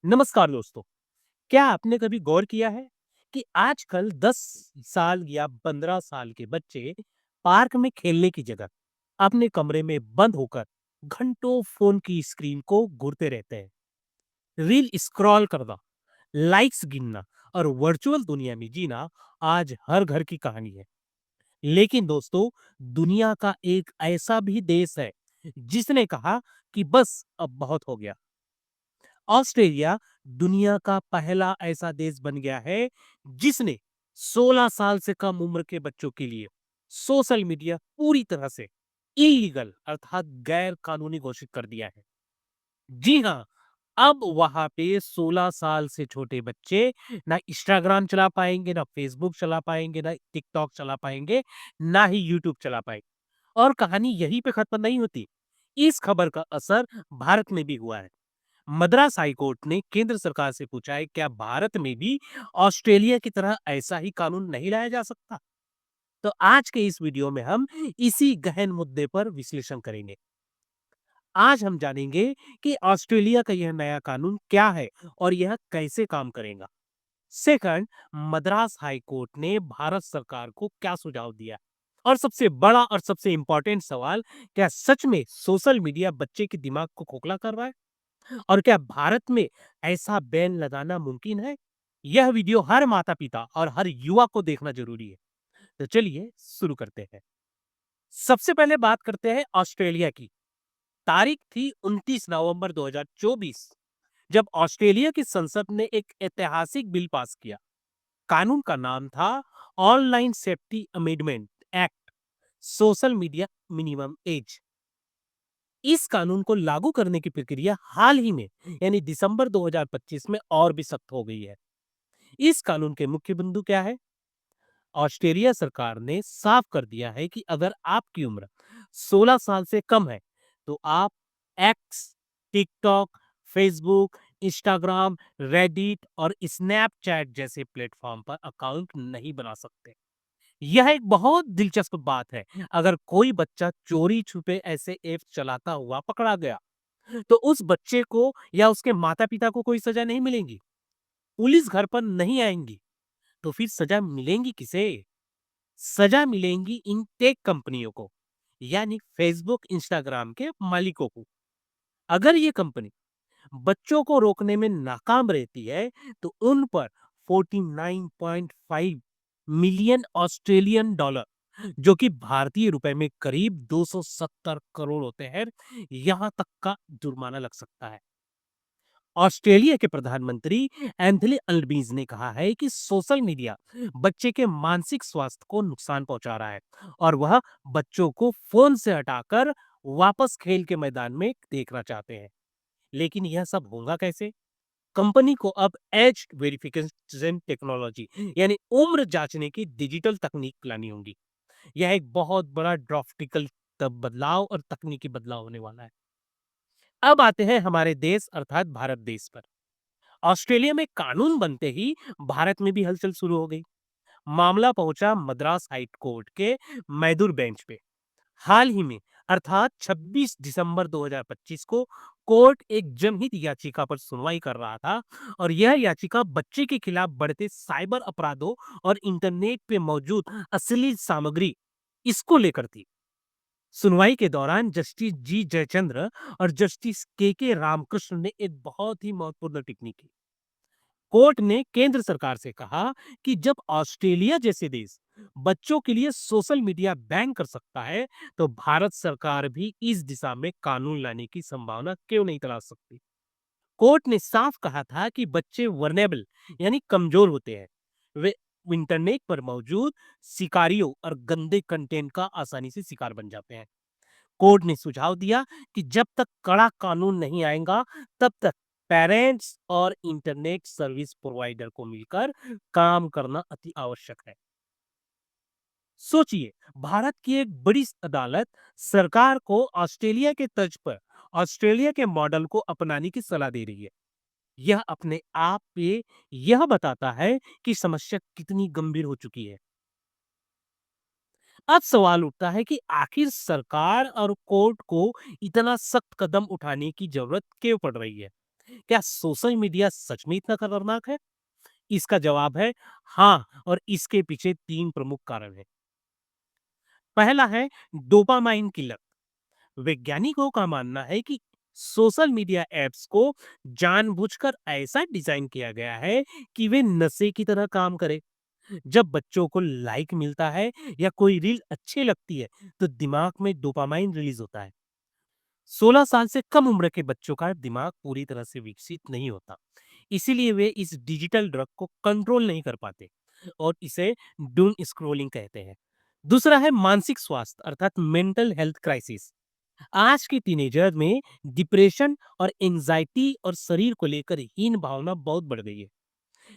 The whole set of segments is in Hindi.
नमस्कार दोस्तों। क्या आपने कभी गौर किया है कि आजकल 10 साल या 15 साल के बच्चे पार्क में खेलने की जगह अपने कमरे में बंद होकर घंटों फोन की स्क्रीन को घूरते रहते हैं। रील स्क्रॉल करना, लाइक्स गिनना और वर्चुअल दुनिया में जीना आज हर घर की कहानी है। लेकिन दोस्तों, दुनिया का एक ऐसा भी देश है जिसने कहा कि बस अब बहुत हो गया। ऑस्ट्रेलिया दुनिया का पहला ऐसा देश बन गया है जिसने 16 साल से कम उम्र के बच्चों के लिए सोशल मीडिया पूरी तरह से इलीगल अर्थात गैर कानूनी घोषित कर दिया है। जी हाँ, अब वहां पे 16 साल से छोटे बच्चे ना इंस्टाग्राम चला पाएंगे, ना फेसबुक चला पाएंगे, ना टिकटॉक चला पाएंगे, ना ही यूट्यूब चला पाएंगे। और कहानी यहीं पे खत्म नहीं होती। इस खबर का असर भारत में भी हुआ है। मद्रास हाईकोर्ट ने केंद्र सरकार से पूछा है, क्या भारत में भी ऑस्ट्रेलिया की तरह ऐसा ही कानून नहीं लाया जा सकता? तो आज के इस वीडियो में हम इसी गहन मुद्दे पर विश्लेषण करेंगे। आज हम जानेंगे कि ऑस्ट्रेलिया का यह नया कानून क्या है और यह कैसे काम करेगा। सेकंड, मद्रास हाईकोर्ट ने भारत सरकार को क्या सुझाव दिया। और सबसे बड़ा और सबसे इंपॉर्टेंट सवाल, क्या सच में सोशल मीडिया बच्चे के दिमाग को खोखला कर रहा है? और क्या भारत में ऐसा बैन लगाना मुमकिन है? यह वीडियो हर माता-पिता और हर युवा को देखना जरूरी है। तो चलिए शुरू करते हैं। सबसे पहले बात करते हैं ऑस्ट्रेलिया की। तारीख थी 29 नवंबर 2024 जब ऑस्ट्रेलिया की संसद ने एक ऐतिहासिक बिल पास किया। कानून का नाम था online safety amendment act, social media minimum age. इस कानून को लागू करने की प्रक्रिया हाल ही में यानी दिसंबर 2025 में और भी सख्त हो गई है। इस कानून के मुख्य बिंदु क्या है? ऑस्ट्रेलिया सरकार ने साफ कर दिया है कि अगर आपकी उम्र 16 साल से कम है तो आप x, TikTok, Facebook, Instagram, Reddit और स्नैपचैट जैसे प्लेटफॉर्म पर अकाउंट नहीं बना सकते। यह एक बहुत दिलचस्प बात है। अगर कोई बच्चा चोरी छुपे ऐसे ऐप चलाता हुआ पकड़ा गया तो उस बच्चे को या उसके माता पिता को कोई सजा नहीं मिलेगी, पुलिस घर पर नहीं आएंगी। तो फिर सजा मिलेंगी किसे? सजा मिलेंगी इन टेक कंपनियों को, यानी फेसबुक, इंस्टाग्राम के मालिकों को। अगर ये कंपनी बच्चों को रोकने में नाकाम रहती है तो उन पर 49.5 मिलियन ऑस्ट्रेलियन डॉलर, जो कि भारतीय रुपए में करीब 270 करोड़ होते हैं, यहां तक का जुर्माना लग सकता है। ऑस्ट्रेलिया के प्रधानमंत्री एंथनी अल्बनीज ने कहा है कि सोशल मीडिया बच्चे के मानसिक स्वास्थ्य को नुकसान पहुंचा रहा है और वह बच्चों को फोन से हटाकर वापस खेल के मैदान में देखना चाहते हैं। लेकिन यह सब होगा कैसे? कंपनी को अब एज वेरिफिकेशन टेक्नोलॉजी यानी उम्र जांचने की डिजिटल तकनीक लानी होगी। यह एक बहुत बड़ा ड्राफ्टिकल बदलाव और तकनीकी बदलाव होने वाला है। अब आते हैं हमारे देश अर्थात भारत देश पर। ऑस्ट्रेलिया में कानून बनते ही भारत में भी हलचल शुरू हो गई। मामला पहुंचा मद्रास हाई कोर्ट के मैदुर बेंच पे। हाल ही में अर्थात 26 दिसंबर 2025 को कोर्ट एक जनहित याचिका पर सुनवाई कर रहा था और यह याचिका बच्चे के खिलाफ बढ़ते साइबर अपराधों और इंटरनेट पे मौजूद अश्लील सामग्री इसको लेकर थी। सुनवाई के दौरान जस्टिस जी जयचंद्र और जस्टिस के रामकृष्ण ने एक बहुत ही महत्वपूर्ण टिप्पणी की। कोर्ट ने केंद्र सरकार से कहा कि जब ऑस्ट्रेलिया जैसे देश बच्चों के लिए सोशल मीडिया बैन कर सकता है तो भारत सरकार भी इस दिशा में कानून लाने की संभावना क्यों नहीं तलाश सकती। कोर्ट ने साफ कहा था कि बच्चे वर्नेबल यानी कमजोर होते हैं। वे इंटरनेट पर मौजूद शिकारियों और गंदे कंटेंट का आसानी से शिकार बन जाते हैं। कोर्ट ने सुझाव दिया कि जब तक कड़ा कानून नहीं आएगा तब तक पेरेंट्स और इंटरनेट सर्विस प्रोवाइडर को मिलकर काम करना अति आवश्यक है। सोचिए, भारत की एक बड़ी अदालत सरकार को ऑस्ट्रेलिया के तर्ज पर ऑस्ट्रेलिया के मॉडल को अपनाने की सलाह दे रही है। यह अपने आप पे यह बताता है कि समस्या कितनी गंभीर हो चुकी है। अब सवाल उठता है कि आखिर सरकार और कोर्ट को इतना सख्त कदम उठाने की जरूरत क्यों पड़ रही है? क्या सोशल मीडिया सच में इतना खतरनाक है? इसका जवाब है हाँ, और इसके पीछे 3 प्रमुख कारण हैं। पहला है डोपामाइन की लत। वैज्ञानिकों का मानना है कि सोशल मीडिया ऐप्स को जानबूझकर ऐसा डिजाइन किया गया है कि वे नशे की तरह काम करें। जब बच्चों को लाइक मिलता है या कोई रील अच्छी लगती है, तो दिमाग में डोपामाइन रिलीज होता है। 16 साल से कम उम्र के बच्चों का दिमाग पूरी तरह से विकसित नहीं होता, इसीलिए वे इस डिजिटल ड्रग को कंट्रोल नहीं कर पाते और इसे डूम स्क्रोलिंग कहते हैं। दूसरा है मानसिक स्वास्थ्य अर्थात मेंटल हेल्थ क्राइसिस। आज के टीनेजर में डिप्रेशन और एंजाइटी और शरीर को लेकर हीन भावना बहुत बढ़ गई है।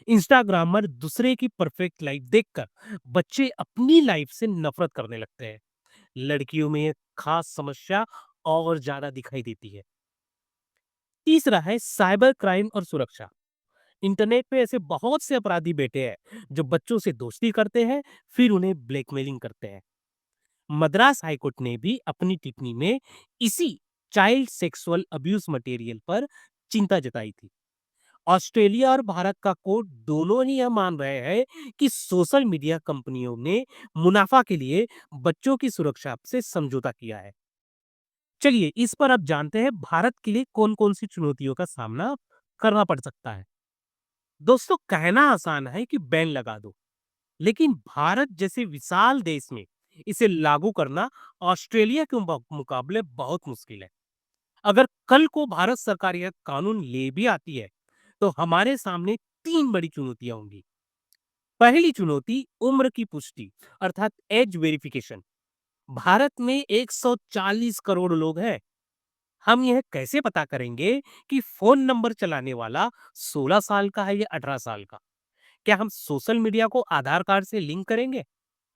इंस्टाग्राम पर दूसरे की परफेक्ट लाइफ देखकर बच्चे अपनी लाइफ से नफरत करने लगते हैं। लड़कियों में एक खास समस्या और ज्यादा दिखाई देती है। तीसरा है साइबर क्राइम और सुरक्षा। इंटरनेट पे ऐसे बहुत से अपराधी बैठे हैं जो बच्चों से दोस्ती करते हैं, फिर उन्हें ब्लैकमेलिंग करते हैं। मद्रास हाईकोर्ट ने भी अपनी टिप्पणी में इसी चाइल्ड सेक्सुअल अब्यूज मटेरियल पर चिंता जताई थी। ऑस्ट्रेलिया और भारत का कोर्ट दोनों ही यह मान रहे हैं कि सोशल मीडिया कंपनियों ने मुनाफा के लिए बच्चों की सुरक्षा से समझौता किया है। चलिए इस पर अब जानते हैं भारत के लिए कौन-कौन सी चुनौतियों का सामना करना पड़ सकता है। दोस्तों, कहना आसान है कि बैन लगा दो, लेकिन भारत जैसे विशाल देश में इसे लागू करना ऑस्ट्रेलिया के मुकाबले बहुत मुश्किल है। अगर कल को भारत सरकार यह कानून ले भी आती है, तो हमारे सामने 3 बड़ी चुनौतियां होंगी। पहली चुनौती उम्र की पुष्टि अर्थात एज वेरिफिकेशन। भारत में 140 करोड़ लोग हैं। हम यह कैसे पता करेंगे कि फोन नंबर चलाने वाला 16 साल का है या 18 साल का? क्या हम सोशल मीडिया को आधार कार्ड से लिंक करेंगे?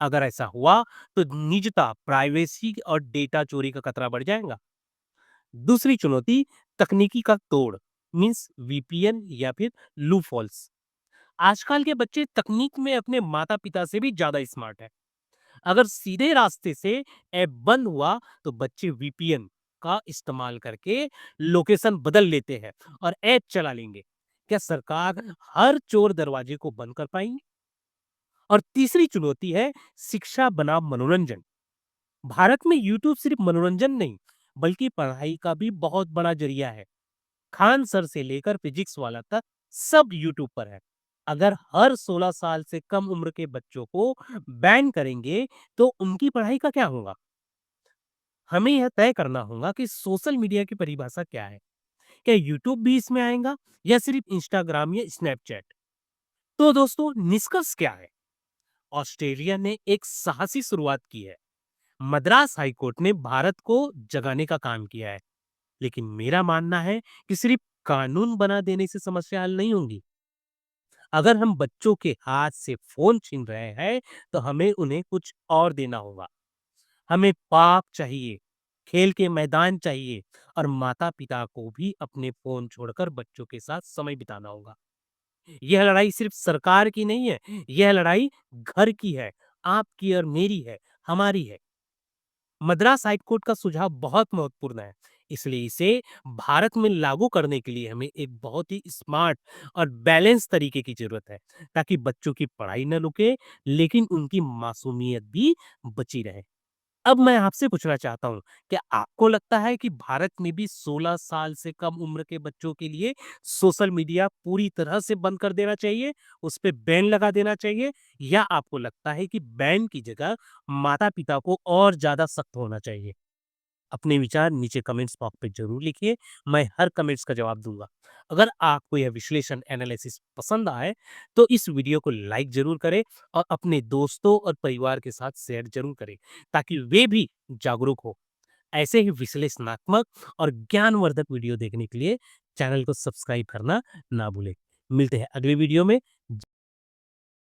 अगर ऐसा हुआ, तो निजता, प्राइवेसी और डेटा चोरी का खतरा बढ़ जाएगा। दूसरी चुनौती तकनीकी का तोड़ मीन्स वीपीएन या फिर लूपहोल्स। आजकल के बच्चे तकनीक में अपने माता पिता से भी ज्यादा स्मार्ट है। अगर सीधे रास्ते से ऐप बंद हुआ, तो बच्चे वीपीएन का इस्तेमाल करके लोकेशन बदल लेते हैं और ऐप चला लेंगे। क्या सरकार हर चोर दरवाजे को बंद कर पाएंगी? और तीसरी चुनौती है शिक्षा बनाम मनोरंजन। भारत में यूट्यूब सिर्फ मनोरंजन नहीं, बल्कि पढ़ाई का भी बहुत बड़ा जरिया है। खान सर से लेकर फिजिक्स वाला तक सब यूट्यूब पर है। अगर हर 16 साल से कम उम्र के बच्चों को बैन करेंगे, तो उनकी पढ़ाई का क्या होगा? हमें यह तय करना होगा कि सोशल मीडिया की परिभाषा क्या है। क्या यूट्यूब भी इसमें आएगा या सिर्फ इंस्टाग्राम या स्नैपचैट? तो दोस्तों, निष्कर्ष क्या है? ऑस्ट्रेलिया ने एक साहसी शुरुआत की है। मद्रास हाईकोर्ट ने भारत को जगाने का काम किया है। लेकिन मेरा मानना है कि सिर्फ कानून बना देने से समस्या हल नहीं होगी। अगर हम बच्चों के हाथ से फोन छीन रहे हैं, तो हमें उन्हें कुछ और देना होगा। हमें पार्क चाहिए, खेल के मैदान चाहिए और माता-पिता को भी अपने फोन छोड़कर बच्चों के साथ समय बिताना होगा। यह लड़ाई सिर्फ सरकार की नहीं है, यह लड़ाई घर की है, आपकी और मेरी है, हमारी है। मद्रास हाईकोर्ट का सुझाव बहुत महत्वपूर्ण है, इसलिए इसे भारत में लागू करने के लिए हमें एक बहुत ही स्मार्ट और बैलेंस तरीके की जरूरत है, ताकि बच्चों की पढ़ाई न रुके, लेकिन उनकी मासूमियत भी बची रहे। अब मैं आपसे पूछना चाहता हूँ, क्या आपको लगता है कि भारत में भी 16 साल से कम उम्र के बच्चों के लिए सोशल मीडिया पूरी तरह से बंद कर देना चाहिए, उस पे बैन लगा देना चाहिए, या आपको लगता है कि बैन की जगह माता-पिता को और ज़्यादा सख्त होना चाहिए? अपने विचार नीचे कमेंट्स बॉक्स पे ज़रूर लिखिए, मैं हर कमेंट्स का जवाब दूँगा। अगर आपको यह विश्लेषण एनालिसिस पसंद आए, तो इस वीडियो को लाइक ज़रूर करें और अपने दोस्तों और परिवार के साथ शेयर ज़रूर करें, ताकि वे भी जागरूक हो। ऐसे ही विश्लेषणात्मक और ज्ञानवर्धक वीडियो देखने के लिए चैनल को सब्सक्राइब करना ना भूलें। मिलते हैं अगले वीडियो में।